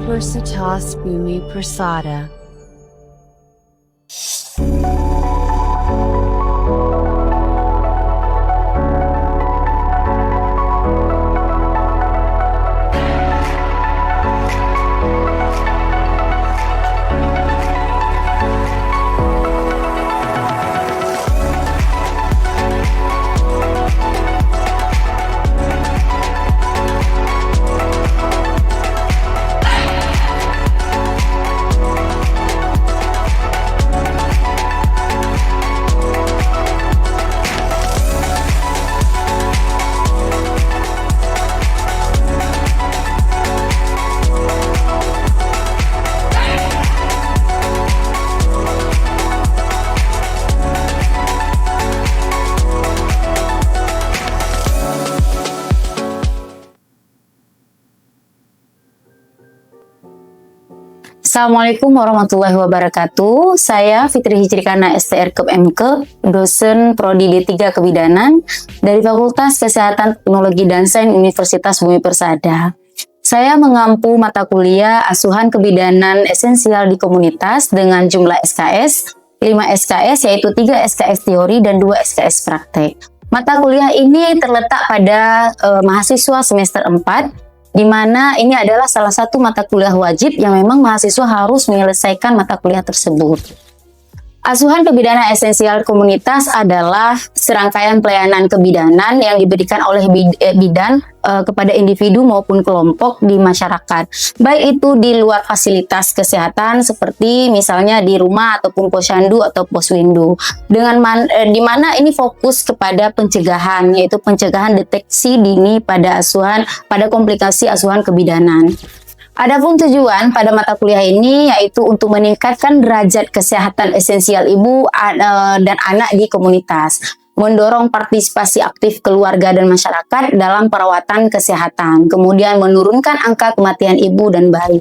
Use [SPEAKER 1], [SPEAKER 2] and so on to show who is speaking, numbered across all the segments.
[SPEAKER 1] Universitas Bumi Persada.
[SPEAKER 2] Assalamualaikum warahmatullahi wabarakatuh. Saya Fitri Hijrikana STR KEPMK, dosen Prodi D3 Kebidanan dari Fakultas Kesehatan Teknologi dan Sains Universitas Bumi Persada. Saya mengampu mata kuliah Asuhan Kebidanan Esensial di Komunitas dengan jumlah SKS, 5 SKS yaitu 3 SKS teori dan 2 SKS praktek. Mata kuliah ini terletak pada mahasiswa semester 4, di mana ini adalah salah satu mata kuliah wajib yang memang mahasiswa harus menyelesaikan mata kuliah tersebut. Asuhan kebidanan esensial komunitas adalah serangkaian pelayanan kebidanan yang diberikan oleh bidan kepada individu maupun kelompok di masyarakat, baik itu di luar fasilitas kesehatan seperti misalnya di rumah ataupun posyandu atau poswindu, di mana ini fokus kepada pencegahan, yaitu pencegahan deteksi dini pada komplikasi asuhan kebidanan. Adapun tujuan pada mata kuliah ini yaitu untuk meningkatkan derajat kesehatan esensial ibu dan anak di komunitas, mendorong partisipasi aktif keluarga dan masyarakat dalam perawatan kesehatan, kemudian menurunkan angka kematian ibu dan bayi.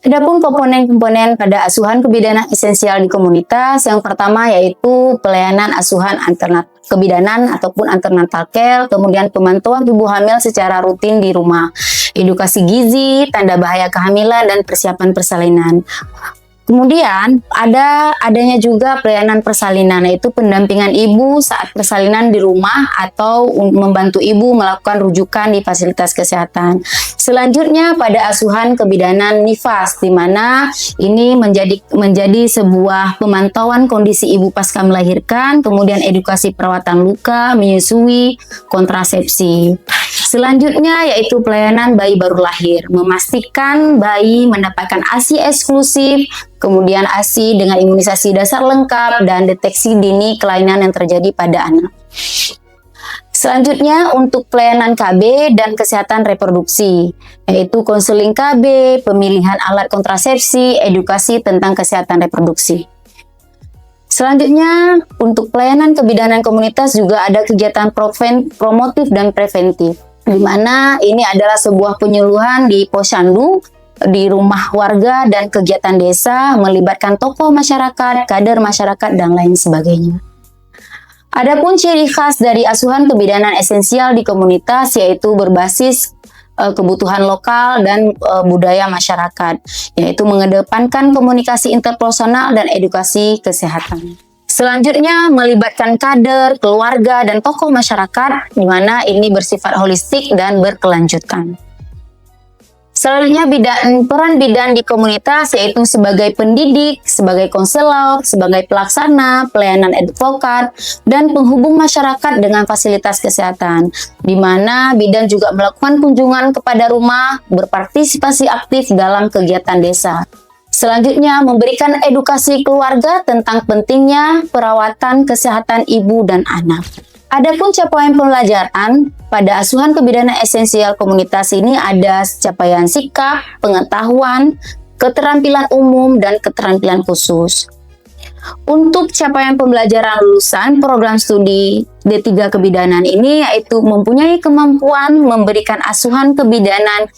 [SPEAKER 2] Adapun komponen-komponen pada asuhan kebidanan esensial di komunitas, yang pertama yaitu pelayanan asuhan kebidanan ataupun antenatal care, kemudian pemantauan ibu hamil secara rutin di rumah, edukasi gizi, tanda bahaya kehamilan, dan persiapan persalinan. Kemudian adanya juga pelayanan persalinan, yaitu pendampingan ibu saat persalinan di rumah atau membantu ibu melakukan rujukan di fasilitas kesehatan. Selanjutnya pada asuhan kebidanan nifas, di mana ini menjadi sebuah pemantauan kondisi ibu pasca melahirkan, kemudian edukasi perawatan luka, menyusui, kontrasepsi. Selanjutnya yaitu pelayanan bayi baru lahir, memastikan bayi mendapatkan ASI eksklusif, kemudian ASI dengan imunisasi dasar lengkap, dan deteksi dini kelainan yang terjadi pada anak. Selanjutnya untuk pelayanan KB dan kesehatan reproduksi, yaitu konseling KB, pemilihan alat kontrasepsi, edukasi tentang kesehatan reproduksi. Selanjutnya untuk pelayanan kebidanan komunitas juga ada kegiatan promotif dan preventif, di mana ini adalah sebuah penyuluhan di posyandu, di rumah warga, dan kegiatan desa melibatkan tokoh masyarakat, kader masyarakat, dan lain sebagainya. Adapun ciri khas dari asuhan kebidanan esensial di komunitas yaitu berbasis kebutuhan lokal dan budaya masyarakat, yaitu mengedepankan komunikasi interpersonal dan edukasi kesehatan. Selanjutnya melibatkan kader, keluarga, dan tokoh masyarakat, di mana ini bersifat holistik dan berkelanjutan. Selanjutnya peran bidan di komunitas yaitu sebagai pendidik, sebagai konselor, sebagai pelaksana, pelayanan advokat, dan penghubung masyarakat dengan fasilitas kesehatan, di mana bidan juga melakukan kunjungan kepada rumah, berpartisipasi aktif dalam kegiatan desa. Selanjutnya, memberikan edukasi keluarga tentang pentingnya perawatan kesehatan ibu dan anak. Adapun capaian pembelajaran pada asuhan kebidanan esensial komunitas ini ada capaian sikap, pengetahuan, keterampilan umum, dan keterampilan khusus. Untuk capaian pembelajaran lulusan program studi D3 Kebidanan ini yaitu mempunyai kemampuan memberikan asuhan kebidanan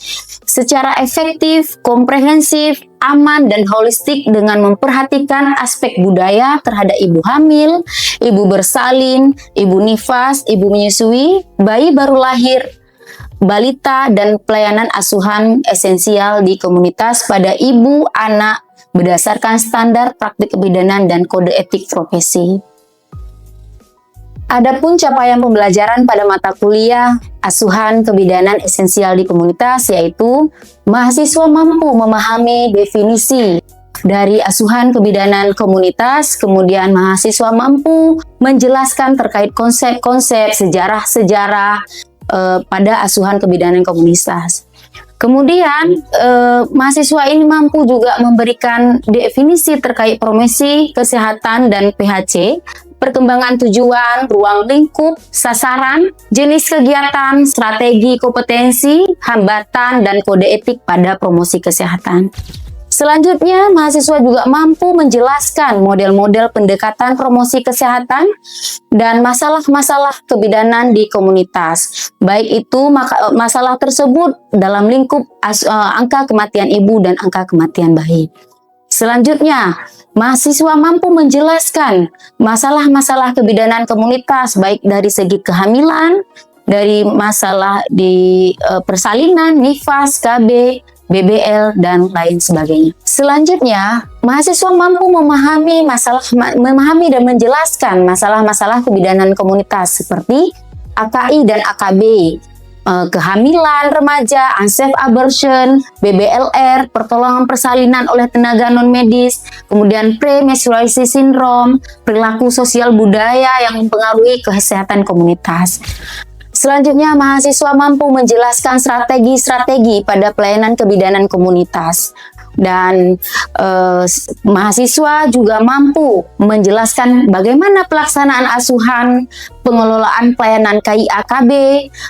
[SPEAKER 2] secara efektif, komprehensif, aman, dan holistik dengan memperhatikan aspek budaya terhadap ibu hamil, ibu bersalin, ibu nifas, ibu menyusui, bayi baru lahir, balita, dan pelayanan asuhan esensial di komunitas pada ibu anak berdasarkan standar praktik kebidanan dan kode etik profesi. Adapun capaian pembelajaran pada mata kuliah asuhan kebidanan esensial di komunitas, yaitu mahasiswa mampu memahami definisi dari asuhan kebidanan komunitas, kemudian mahasiswa mampu menjelaskan terkait konsep-konsep sejarah-sejarah pada asuhan kebidanan komunitas. Kemudian mahasiswa ini mampu juga memberikan definisi terkait promosi kesehatan dan PHC, perkembangan tujuan, ruang lingkup, sasaran, jenis kegiatan, strategi kompetensi, hambatan, dan kode etik pada promosi kesehatan. Selanjutnya, mahasiswa juga mampu menjelaskan model-model pendekatan promosi kesehatan dan masalah-masalah kebidanan di komunitas. Baik itu masalah tersebut dalam lingkup angka kematian ibu dan angka kematian bayi. Selanjutnya, mahasiswa mampu menjelaskan masalah-masalah kebidanan komunitas baik dari segi kehamilan, dari masalah di persalinan, nifas, KB, BBL, dan lain sebagainya. Selanjutnya, mahasiswa mampu memahami dan menjelaskan masalah-masalah kebidanan komunitas seperti AKI dan AKB, kehamilan remaja, unsafe abortion, BBLR, pertolongan persalinan oleh tenaga non-medis, kemudian pre-menstruasi syndrome, perilaku sosial budaya yang mempengaruhi kesehatan komunitas. Selanjutnya, mahasiswa mampu menjelaskan strategi-strategi pada pelayanan kebidanan komunitas. Dan mahasiswa juga mampu menjelaskan bagaimana pelaksanaan asuhan, pengelolaan pelayanan KIAKB,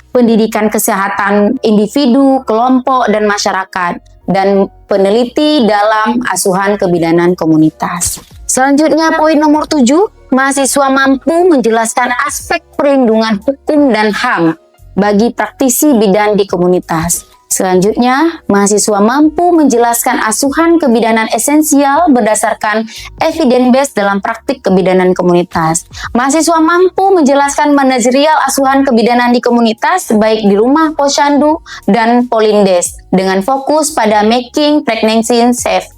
[SPEAKER 2] pendidikan kesehatan individu, kelompok, dan masyarakat, dan peneliti dalam asuhan kebidanan komunitas. Selanjutnya, poin nomor 7, mahasiswa mampu menjelaskan aspek perlindungan hukum dan HAM bagi praktisi bidan di komunitas. Selanjutnya, mahasiswa mampu menjelaskan asuhan kebidanan esensial berdasarkan evidence based dalam praktik kebidanan komunitas. Mahasiswa mampu menjelaskan manajerial asuhan kebidanan di komunitas baik di rumah posyandu dan polindes dengan fokus pada making pregnancy safe.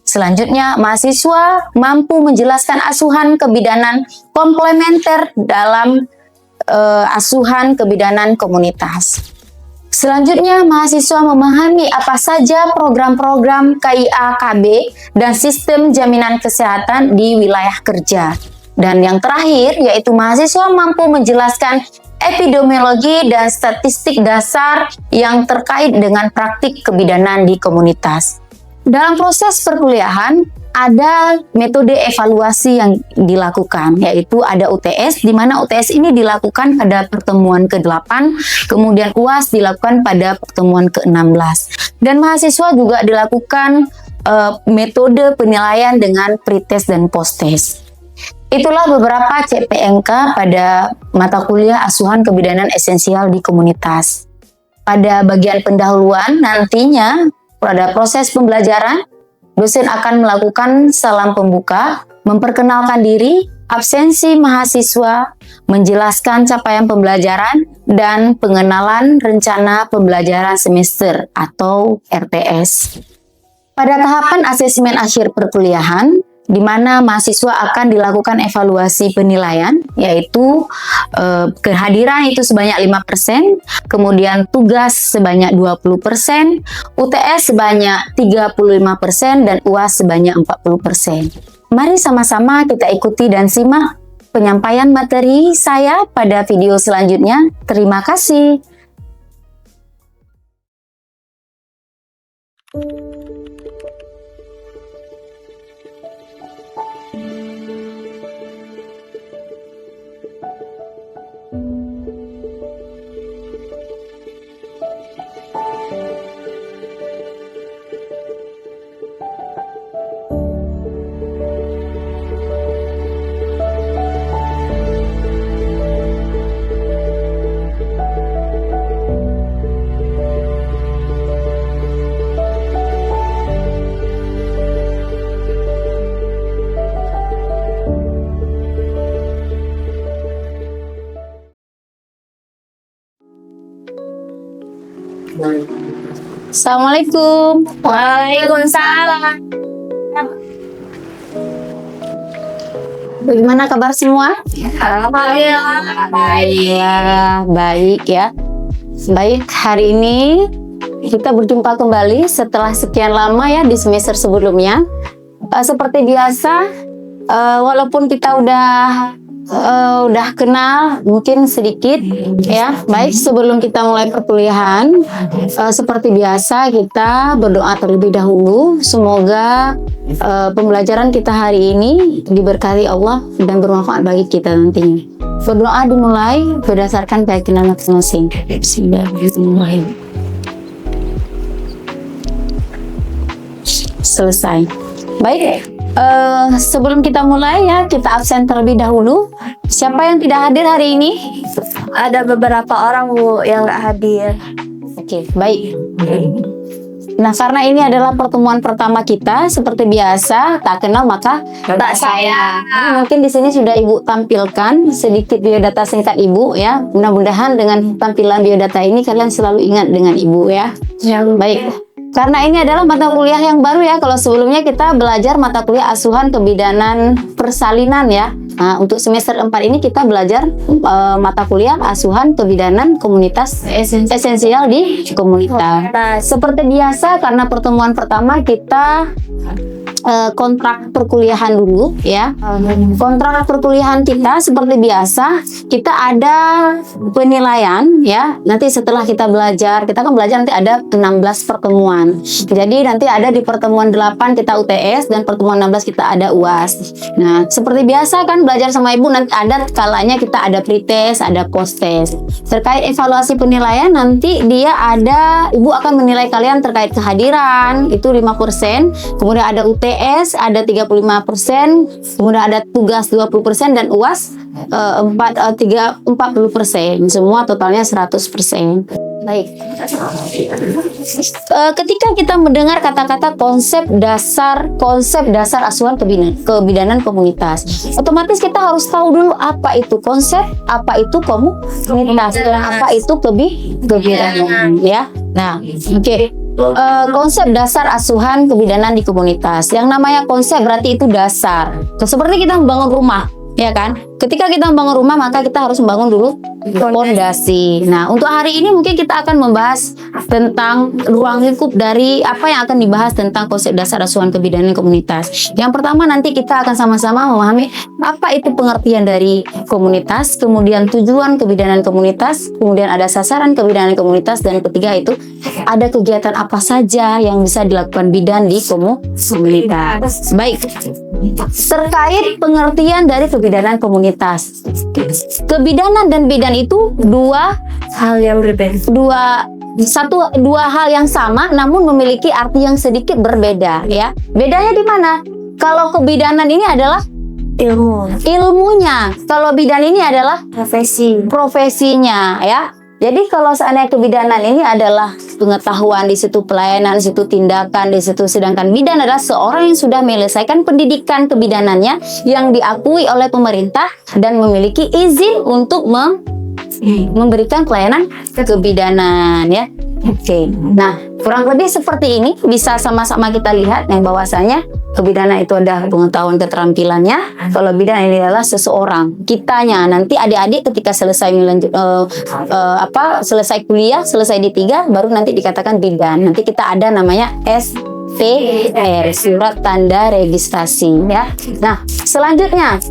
[SPEAKER 2] Selanjutnya, mahasiswa mampu menjelaskan asuhan kebidanan komplementer dalam asuhan kebidanan komunitas. Selanjutnya, mahasiswa memahami apa saja program-program KIAKB dan sistem jaminan kesehatan di wilayah kerja. Dan yang terakhir, yaitu mahasiswa mampu menjelaskan epidemiologi dan statistik dasar yang terkait dengan praktik kebidanan di komunitas. Dalam proses perkuliahan, ada metode evaluasi yang dilakukan, yaitu ada UTS, di mana UTS ini dilakukan pada pertemuan ke-8, kemudian UAS dilakukan pada pertemuan ke-16. Dan mahasiswa juga dilakukan metode penilaian dengan pretest dan posttest. Itulah beberapa CPNK pada mata kuliah asuhan kebidanan esensial di komunitas. Pada bagian pendahuluan nantinya, pada proses pembelajaran, dosen akan melakukan salam pembuka, memperkenalkan diri, absensi mahasiswa, menjelaskan capaian pembelajaran, dan pengenalan rencana pembelajaran semester atau RPS. Pada tahapan asesmen akhir perkuliahan, di mana mahasiswa akan dilakukan evaluasi penilaian, yaitu kehadiran itu sebanyak 5%, kemudian tugas sebanyak 20%, UTS sebanyak 35%, dan UAS sebanyak 40%. Mari sama-sama kita ikuti dan simak penyampaian materi saya pada video selanjutnya. Terima kasih. Assalamualaikum.
[SPEAKER 3] Waalaikumsalam.
[SPEAKER 2] Bagaimana kabar semua?
[SPEAKER 3] Alhamdulillah.
[SPEAKER 2] Baik ya. Baik, hari ini kita berjumpa kembali setelah sekian lama ya di semester sebelumnya. Seperti biasa, walaupun kita udah kenal mungkin sedikit ya. Baik, sebelum kita mulai perkuliahan, seperti biasa kita berdoa terlebih dahulu. Semoga pembelajaran kita hari ini diberkati Allah dan bermanfaat bagi kita nantinya. Berdoa dimulai berdasarkan keyakinan masing-masing. Bismillahirrahmanirrahim. Selesai. Baik, sebelum kita mulai ya, kita absen terlebih dahulu. Siapa yang tidak hadir hari ini?
[SPEAKER 3] Ada beberapa orang Bu yang nggak hadir.
[SPEAKER 2] Oke, baik. Nah, karena ini adalah pertemuan pertama kita, seperti biasa, tak kenal maka
[SPEAKER 3] Tak sayang.
[SPEAKER 2] Mungkin di sini sudah Ibu tampilkan sedikit biodata singkat Ibu ya. Mudah-mudahan dengan tampilan biodata ini kalian selalu ingat dengan Ibu ya. Baik. Karena ini adalah mata kuliah yang baru ya. Kalau sebelumnya kita belajar mata kuliah asuhan kebidanan persalinan ya. Nah, untuk semester 4 ini kita belajar mata kuliah asuhan kebidanan komunitas esensial di komunitas. Seperti biasa, karena pertemuan pertama kita kontrak perkuliahan dulu ya. Kontrak perkuliahan kita seperti biasa, kita ada penilaian ya. Nanti setelah kita belajar, kita kan belajar nanti ada 16 pertemuan. Jadi nanti ada di pertemuan 8 kita UTS dan pertemuan 16 kita ada UAS. Nah, seperti biasa kan belajar sama Ibu, nanti ada kalanya kita ada pretest, ada post-test. Terkait evaluasi penilaian, nanti dia ada, Ibu akan menilai kalian terkait kehadiran itu 5%, kemudian ada UTS ada 35%, kemudian ada tugas 20% dan UAS 40%. Semua totalnya 100%. Baik. Ketika kita mendengar kata-kata konsep dasar asuhan kebidanan komunitas, otomatis kita harus tahu dulu apa itu konsep, apa itu komunitas, dan apa itu kebidanan ya. Nah, oke. Konsep dasar asuhan kebidanan di komunitas. Yang namanya konsep berarti itu dasar. Seperti kita membangun rumah, ya kan? Ketika kita membangun rumah, maka kita harus membangun dulu fondasi. Nah, untuk hari ini mungkin kita akan membahas tentang ruang lingkup dari apa yang akan dibahas tentang konsep dasar asuhan kebidanan komunitas. Yang pertama nanti kita akan sama-sama memahami apa itu pengertian dari komunitas, kemudian tujuan kebidanan komunitas, kemudian ada sasaran kebidanan komunitas, dan ketiga itu ada kegiatan apa saja yang bisa dilakukan bidan di komunitas. Baik. Terkait pengertian dari kebidanan komunitas. Kebidanan dan bidan itu dua hal yang berbeda. Dua hal yang sama namun memiliki arti yang sedikit berbeda ya. Bedanya di mana? Kalau kebidanan ini adalah ilmunya. Kalau bidan ini adalah profesinya ya. Jadi kalau seandainya kebidanan ini adalah pengetahuan, di situ pelayanan, di situ tindakan, di situ, sedangkan bidan adalah seorang yang sudah menyelesaikan pendidikan kebidanannya yang diakui oleh pemerintah dan memiliki izin untuk memberikan pelayanan kebidanan ya. Oke. Nah, kurang lebih seperti ini bisa sama-sama kita lihat yang bahwasanya kebidanan itu ada pengetahuan keterampilannya. Kalau bidan ini adalah seseorang, kitanya. Nanti adik-adik ketika selesai selesai kuliah, selesai D3 baru nanti dikatakan bidan. Nanti kita ada namanya STR, surat tanda registrasi ya. Nah, selanjutnya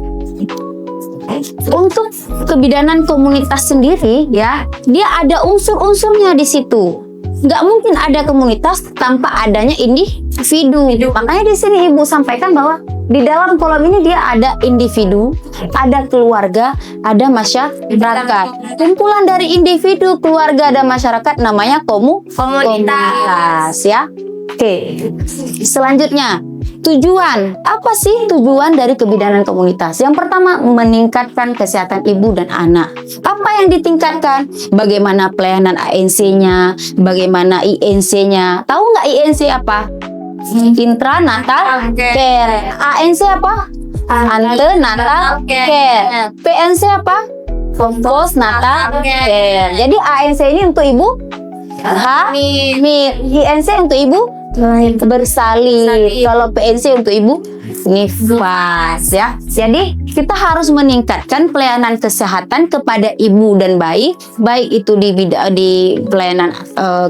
[SPEAKER 2] untuk kebidanan komunitas sendiri ya, dia ada unsur-unsurnya di situ. Nggak mungkin ada komunitas tanpa adanya individu. Makanya di sini Ibu sampaikan bahwa di dalam kolom ini dia ada individu, ada keluarga, ada masyarakat. Kumpulan dari individu, keluarga, dan masyarakat namanya komunitas ya. Oke. Selanjutnya, tujuan. Apa sih tujuan dari kebidanan komunitas? Yang pertama, meningkatkan kesehatan ibu dan anak. Apa yang ditingkatkan? Bagaimana pelayanan ANC-nya? Bagaimana INC-nya? Tahu nggak INC apa? Intranatal Care. ANC apa? Antenatal Care. PNC apa? Postnatal Care. Jadi ANC ini untuk ibu hamil. INC untuk ibu bersalin. Kalau PNC untuk ibu nifas ya. Jadi kita harus meningkatkan pelayanan kesehatan kepada ibu dan bayi, baik itu di pelayanan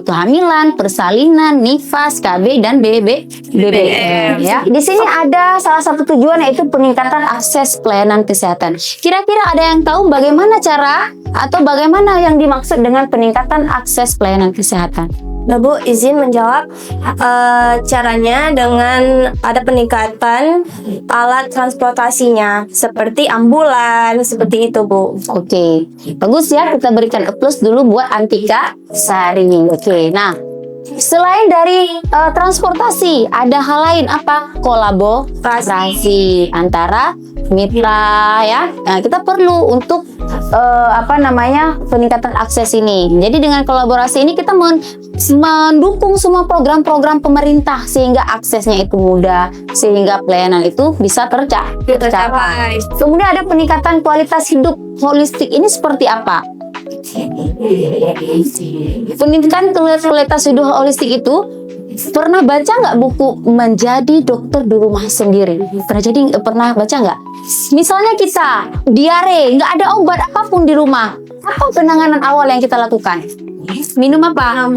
[SPEAKER 2] kehamilan, persalinan, nifas, KB dan BBM ya. Di sini ada salah satu tujuan yaitu peningkatan akses pelayanan kesehatan. Kira-kira ada yang tahu bagaimana cara atau bagaimana yang dimaksud dengan peningkatan akses pelayanan kesehatan?
[SPEAKER 3] Nah Bu, izin menjawab. Caranya dengan ada peningkatan alat transportasinya seperti ambulan, seperti itu Bu.
[SPEAKER 2] Oke, bagus ya, kita berikan applause dulu buat Antika Sari. Oke, nah selain dari transportasi, ada hal lain apa? Kolaborasi antara mitra ya. Nah, kita perlu untuk peningkatan akses ini. Jadi dengan kolaborasi ini kita mendukung semua program-program pemerintah sehingga aksesnya itu mudah, sehingga pelayanan itu bisa tercapai. Kemudian ada peningkatan kualitas hidup holistik. Ini seperti apa? Pendidikan kualitas hidup holistik itu, pernah baca nggak buku Menjadi Dokter di Rumah Sendiri? Pernah baca nggak? Misalnya kita diare, nggak ada obat apapun di rumah, apa penanganan awal yang kita lakukan? Minum apa?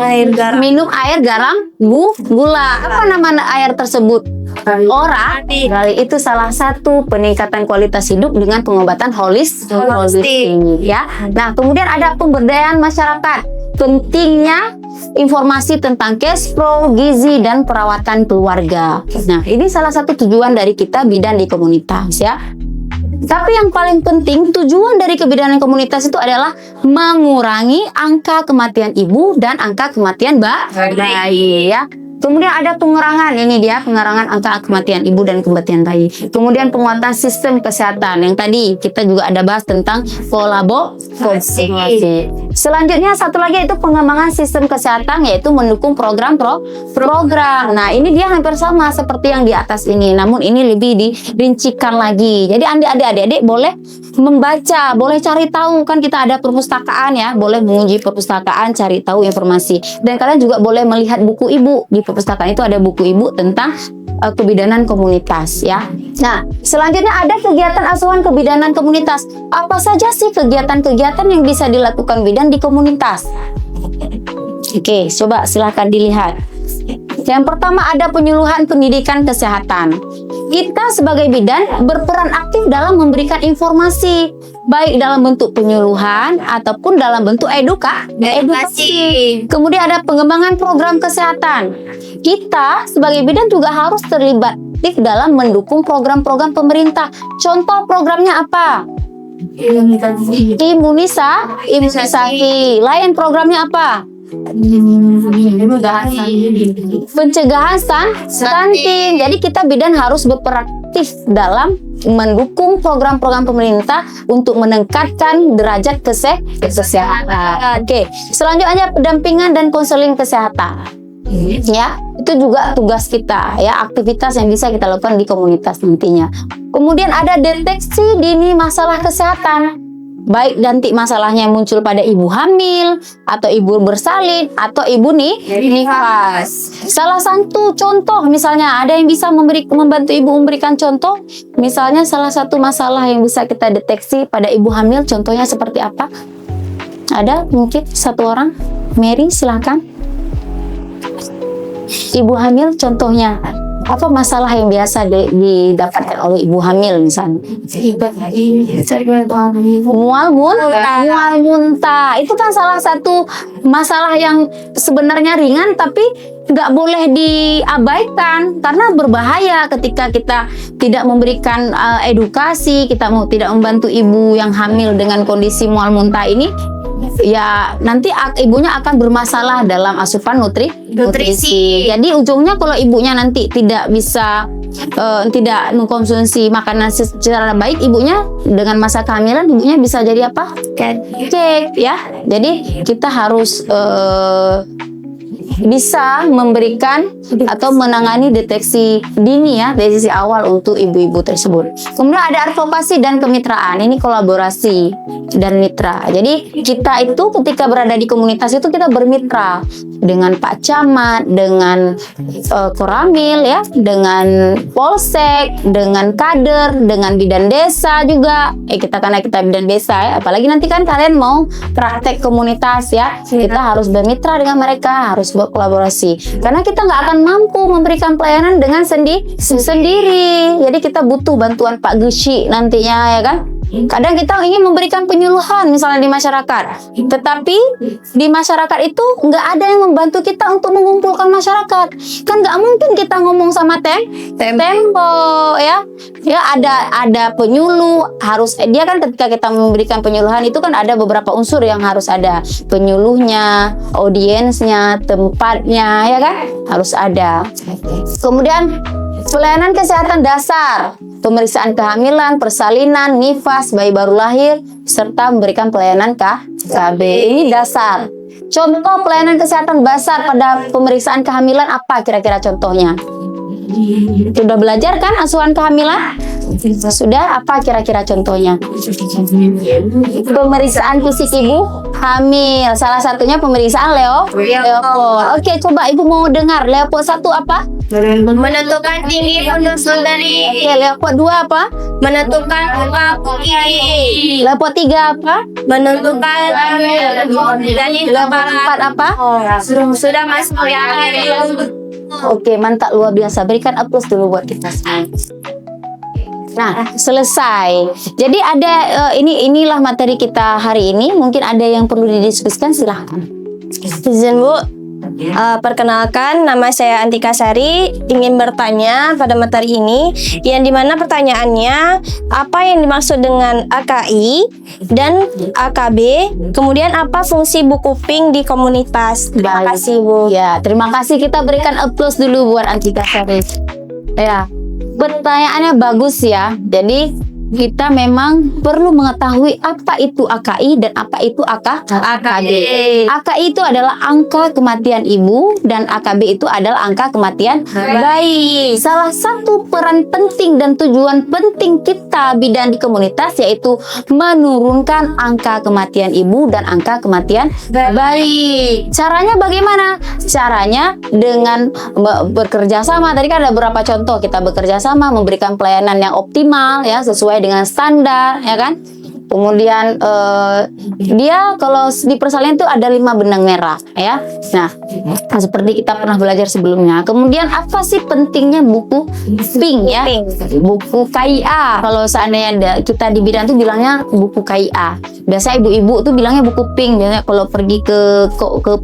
[SPEAKER 2] Minum air garam, gula. Apa nama air tersebut? Orali. Itu salah satu peningkatan kualitas hidup dengan pengobatan holistik ya. Nah, kemudian ada pemberdayaan masyarakat. Pentingnya informasi tentang cash flow, gizi, dan perawatan keluarga. Nah, ini salah satu tujuan dari kita bidan di komunitas ya. Tapi yang paling penting, tujuan dari kebidanan komunitas itu adalah mengurangi angka kematian ibu dan angka kematian bayi ya. Kemudian ada pengurangan, ini dia pengurangan angka kematian ibu dan kematian bayi. Kemudian penguatan sistem kesehatan, yang tadi kita juga ada bahas tentang kolaborasi. Selanjutnya satu lagi itu pengembangan sistem kesehatan, yaitu mendukung program. Nah, ini dia hampir sama seperti yang di atas ini, namun ini lebih dirincikan lagi. Jadi adik-adik boleh membaca, boleh cari tahu, kan kita ada perpustakaan ya, boleh mengunjungi perpustakaan, cari tahu informasi. Dan kalian juga boleh melihat buku ibu. Di perpustakaan itu ada buku ibu tentang kebidanan komunitas ya. Nah, selanjutnya ada kegiatan asuhan kebidanan komunitas. Apa saja sih kegiatan-kegiatan yang bisa dilakukan bidan di komunitas? Oke, coba silahkan dilihat. Yang pertama ada penyuluhan pendidikan kesehatan. Kita sebagai bidan berperan aktif dalam memberikan informasi, baik dalam bentuk penyuluhan ataupun dalam bentuk edukasi. Kemudian ada pengembangan program kesehatan. Kita sebagai bidan juga harus terlibat aktif dalam mendukung program-program pemerintah. Contoh programnya apa? Imunisasi. Lain programnya apa? Pencegahan stunting. Jadi kita bidan harus berperan aktif dalam mendukung program-program pemerintah untuk meningkatkan derajat kesehatan. Oke, selanjutnya pendampingan dan konseling kesehatan. Ya, itu juga tugas kita ya, aktivitas yang bisa kita lakukan di komunitas nantinya. Kemudian ada deteksi dini masalah kesehatan. Baik nanti masalahnya muncul pada ibu hamil, atau ibu bersalin, atau ibu nifas. Salah satu contoh, misalnya ada yang bisa membantu ibu memberikan contoh. Misalnya salah satu masalah yang bisa kita deteksi pada ibu hamil, contohnya seperti apa? Ada mungkin satu orang? Mary, silakan. Ibu hamil contohnya apa masalah yang biasa didapatkan oleh ibu hamil misalnya? Mual muntah. Itu kan salah satu masalah yang sebenarnya ringan tapi nggak boleh diabaikan karena berbahaya ketika kita tidak memberikan edukasi, kita tidak membantu ibu yang hamil dengan kondisi mual muntah ini. Ya nanti ibunya akan bermasalah dalam asupan nutrisi. Jadi ujungnya kalau ibunya nanti tidak bisa tidak mengkonsumsi makanan secara baik, ibunya dengan masa kehamilan ibunya bisa jadi apa? Cake ya. Jadi kita harus bisa memberikan atau menangani deteksi dini ya, deteksi awal untuk ibu-ibu tersebut. Kemudian ada advokasi dan kemitraan, ini kolaborasi dan mitra. Jadi kita itu ketika berada di komunitas itu kita bermitra dengan Pak Camat, dengan Koramil ya, dengan Polsek, dengan kader, dengan bidan desa juga. Karena kita bidan desa ya, apalagi nanti kan kalian mau praktek komunitas ya, kita harus bermitra dengan mereka, harus berkolaborasi. Karena kita nggak akan mampu memberikan pelayanan dengan sendiri. Jadi kita butuh bantuan Pak Gusi nantinya ya kan. Kadang kita ingin memberikan penyuluhan misalnya di masyarakat, tetapi di masyarakat itu nggak ada yang membantu kita untuk mengumpulkan masyarakat. Kan nggak mungkin kita ngomong sama tempo ya ada penyuluh, harus dia kan ketika kita memberikan penyuluhan itu kan ada beberapa unsur yang harus ada, penyuluhnya, audiensnya, tempatnya ya kan harus ada. Kemudian pelayanan kesehatan dasar, pemeriksaan kehamilan, persalinan, nifas, bayi baru lahir, serta memberikan pelayanan KB. Ini dasar. Contoh pelayanan kesehatan dasar pada pemeriksaan kehamilan apa kira-kira contohnya? Sudah belajar kan asuhan kehamilan? Sudah, apa kira-kira contohnya? Pemeriksaan fisik ibu hamil. Salah satunya pemeriksaan Leopold. Oke, coba ibu mau dengar Leopold 1 apa?
[SPEAKER 3] Menentukan tinggi punduk dari.
[SPEAKER 2] Oke, Leopold 2 apa?
[SPEAKER 3] Menentukan upah kiri.
[SPEAKER 2] Leopold 3 apa?
[SPEAKER 3] Menentukan dari
[SPEAKER 2] Leopold 4 apa?
[SPEAKER 3] sudah masuk yang
[SPEAKER 2] Oke, mantap, luar biasa. Berikan aplaus dulu buat kita semua. Nah, selesai. Jadi ada inilah materi kita hari ini. Mungkin ada yang perlu didiskusikan, silahkan.
[SPEAKER 3] Izin Bu, perkenalkan nama saya Antika Sari, ingin bertanya pada materi ini, yang dimana pertanyaannya apa yang dimaksud dengan AKI dan AKB, kemudian apa fungsi buku pink di komunitas. Terima kasih Bu.
[SPEAKER 2] Ya, terima kasih, kita berikan aplaus dulu buat Antika Sari. Ya, pertanyaannya bagus ya. Jadi kita memang perlu mengetahui apa itu AKI dan apa itu AKB. AKI itu adalah angka kematian ibu dan AKB itu adalah angka kematian bayi. Salah satu peran penting dan tujuan penting kita bidan di komunitas yaitu menurunkan angka kematian ibu dan angka kematian bayi. Caranya bagaimana? Caranya dengan bekerja sama. Tadi kan ada beberapa contoh, kita bekerja sama memberikan pelayanan yang optimal ya, sesuai dengan standar ya kan. Kemudian dia kalau di persalinan itu ada 5 benang merah ya. Nah, seperti kita pernah belajar sebelumnya. Kemudian apa sih pentingnya buku pink ya? Buku KIA. Kalau seandainya kita di bidang itu bilangnya buku KIA. Biasa ibu-ibu tuh bilangnya buku pink. Biasanya kalau pergi ke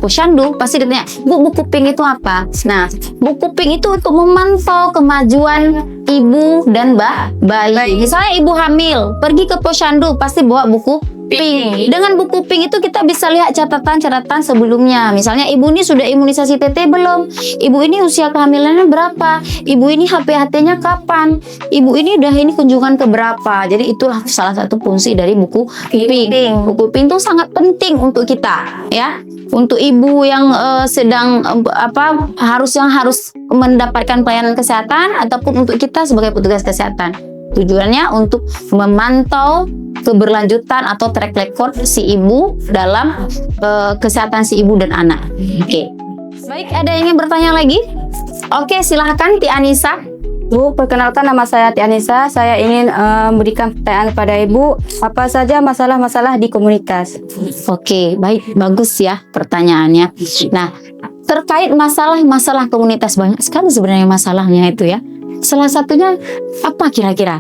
[SPEAKER 2] posyandu pasti ditanya, "Bu, buku pink itu apa?" Nah, buku pink itu untuk memantau kemajuan ibu dan bayi. Misalnya ibu hamil, pergi ke posyandu pasti bawa buku pink. Dengan buku pink itu kita bisa lihat catatan-catatan sebelumnya. Misalnya ibu ini sudah imunisasi TT belum? Ibu ini usia kehamilannya berapa? Ibu ini HPHT-nya kapan? Ibu ini udah ini kunjungan ke berapa? Jadi itulah salah satu fungsi dari buku pink. Buku pink itu sangat penting untuk kita ya. Untuk ibu yang sedang harus mendapatkan pelayanan kesehatan ataupun untuk kita sebagai petugas kesehatan. Tujuannya untuk memantau keberlanjutan atau track record si ibu dalam kesehatan si ibu dan anak. Oke. Baik, ada yang ingin bertanya lagi? Oke, silahkan Ti Anissa.
[SPEAKER 4] Bu, perkenalkan nama saya Ti Anissa. Saya ingin memberikan pertanyaan kepada Ibu, apa saja masalah-masalah di komunitas?
[SPEAKER 2] Oke, baik, bagus ya pertanyaannya. Nah, terkait masalah komunitas, banyak sekali sebenarnya masalahnya itu ya. Salah satunya apa kira-kira?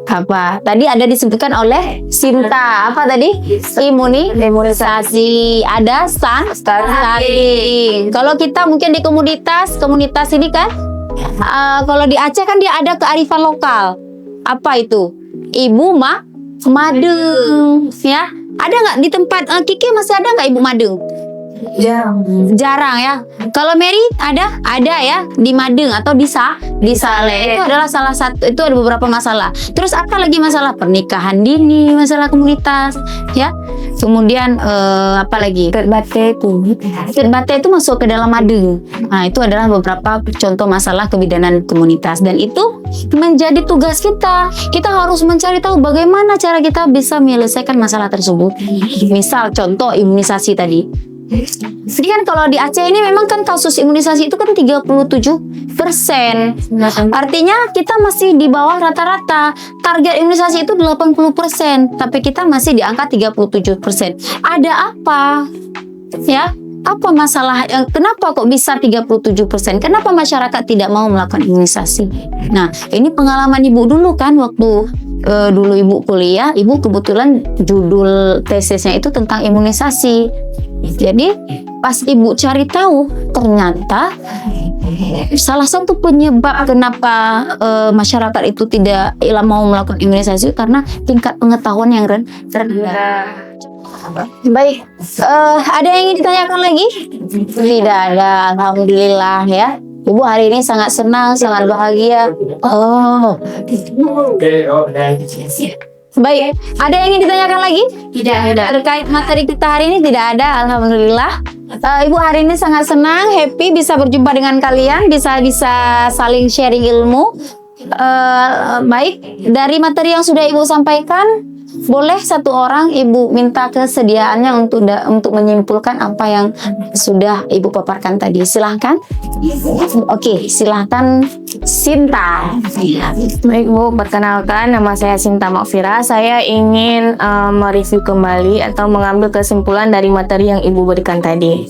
[SPEAKER 2] Apa? Tadi ada disebutkan oleh Sinta. Apa tadi? Imunisasi. Ada stunting. Kalau kita mungkin di komunitas ini kan, kalau di Aceh kan dia ada kearifan lokal. Apa itu? Ibu madeng, ya. Ada nggak di tempat Kiki masih ada nggak ibu madeng? Jarang ya. Kalau Mary ada ya di Madeng atau di Saleh. Itu adalah salah satu, itu ada beberapa masalah. Terus apa lagi masalah? Pernikahan dini, masalah komunitas ya. Kemudian apa lagi?
[SPEAKER 4] Terbate
[SPEAKER 2] itu masuk ke dalam Madeng. Nah, itu adalah beberapa contoh masalah kebidanan komunitas, dan itu menjadi tugas kita. Kita harus mencari tahu bagaimana cara kita bisa menyelesaikan masalah tersebut. Misal contoh imunisasi tadi. Jadi kan kalau di Aceh ini memang kan kasus imunisasi itu kan 37%. Artinya kita masih di bawah rata-rata. Target imunisasi itu 80%, tapi kita masih di angka 37%. Ada apa? Ya, apa masalah? Kenapa kok bisa 37%? Kenapa masyarakat tidak mau melakukan imunisasi? Nah, ini pengalaman Ibu dulu kan waktu dulu Ibu kuliah, Ibu kebetulan judul tesisnya itu tentang imunisasi. Jadi pas Ibu cari tahu, ternyata salah satu penyebab kenapa masyarakat itu tidak mau melakukan imunisasi karena tingkat pengetahuan yang rendah. Baik, ada yang ingin ditanyakan lagi? Tidak ada, alhamdulillah ya. Ibu hari ini sangat senang, sangat bahagia. Baik, ada yang ingin ditanyakan lagi? Tidak ada. Terkait materi kita hari ini tidak ada, alhamdulillah. Ibu hari ini sangat senang, happy bisa berjumpa dengan kalian, bisa saling sharing ilmu. Baik, dari materi yang sudah Ibu sampaikan, boleh satu orang Ibu minta kesediaannya untuk menyimpulkan apa yang sudah Ibu paparkan tadi. Silahkan. Oke, silahkan Sinta.
[SPEAKER 4] Baik Bu, perkenalkan nama saya Sinta Makfira. Saya ingin mereview kembali atau mengambil kesimpulan dari materi yang Ibu berikan tadi.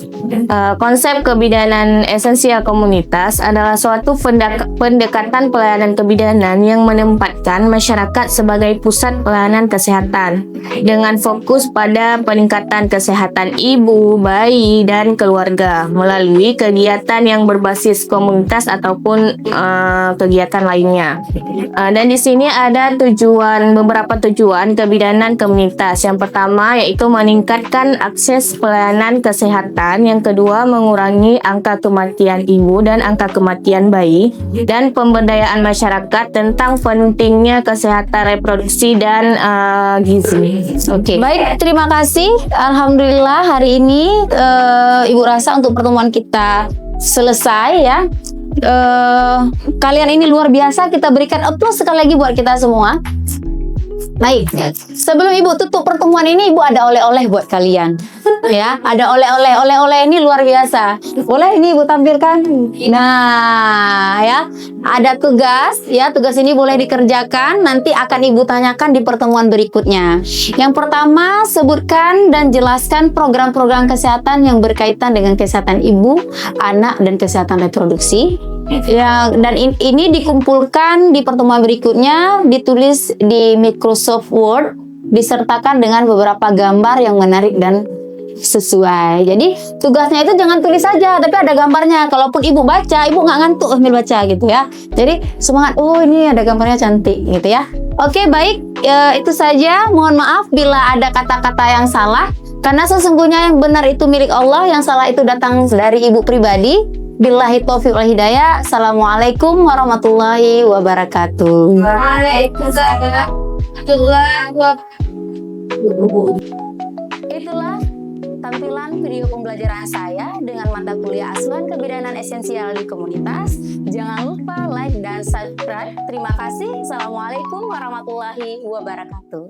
[SPEAKER 4] Konsep kebidanan esensial komunitas adalah suatu pendekatan pelayanan kebidanan yang menempatkan masyarakat sebagai pusat pelayanan kesehatan dengan fokus pada peningkatan kesehatan ibu, bayi, dan keluarga melalui kegiatan yang berbasis komunitas ataupun kegiatan lainnya. Dan di sini ada beberapa tujuan kebidanan komunitas. Yang pertama yaitu meningkatkan akses pelayanan kesehatan, yang kedua mengurangi angka kematian ibu dan angka kematian bayi, dan pemberdayaan masyarakat tentang pentingnya kesehatan reproduksi dan gizi.
[SPEAKER 2] Oke. Baik, terima kasih. Alhamdulillah hari ini Ibu rasa untuk pertemuan kita selesai ya. Kalian ini luar biasa, kita berikan applause sekali lagi buat kita semua. Baik, sebelum Ibu tutup pertemuan ini, Ibu ada oleh-oleh buat kalian. Ya, ada oleh-oleh ini luar biasa. Boleh ini Ibu tampilkan. Nah, ya, ada tugas. Ya, tugas ini boleh dikerjakan. Nanti akan Ibu tanyakan di pertemuan berikutnya. Yang pertama, sebutkan dan jelaskan program-program kesehatan yang berkaitan dengan kesehatan ibu, anak, dan kesehatan reproduksi. Ya, dan ini dikumpulkan di pertemuan berikutnya, ditulis di Microsoft Word, disertakan dengan beberapa gambar yang menarik dan sesuai. Jadi tugasnya itu jangan tulis saja, tapi ada gambarnya. Kalaupun Ibu baca, Ibu nggak ngantuk sambil baca gitu ya. Jadi semangat, oh ini ada gambarnya cantik gitu ya. Oke, baik, itu saja. Mohon maaf bila ada kata-kata yang salah, karena sesungguhnya yang benar itu milik Allah, yang salah itu datang dari Ibu pribadi. Billahi taufiq wal hidayah. Assalamualaikum warahmatullahi wabarakatuh.
[SPEAKER 3] Waalaikumsalam.
[SPEAKER 2] Itulah tampilan video pembelajaran saya dengan mata kuliah Asuhan Kebidanan Esensial di Komunitas. Jangan lupa like dan subscribe. Terima kasih. Assalamualaikum warahmatullahi wabarakatuh.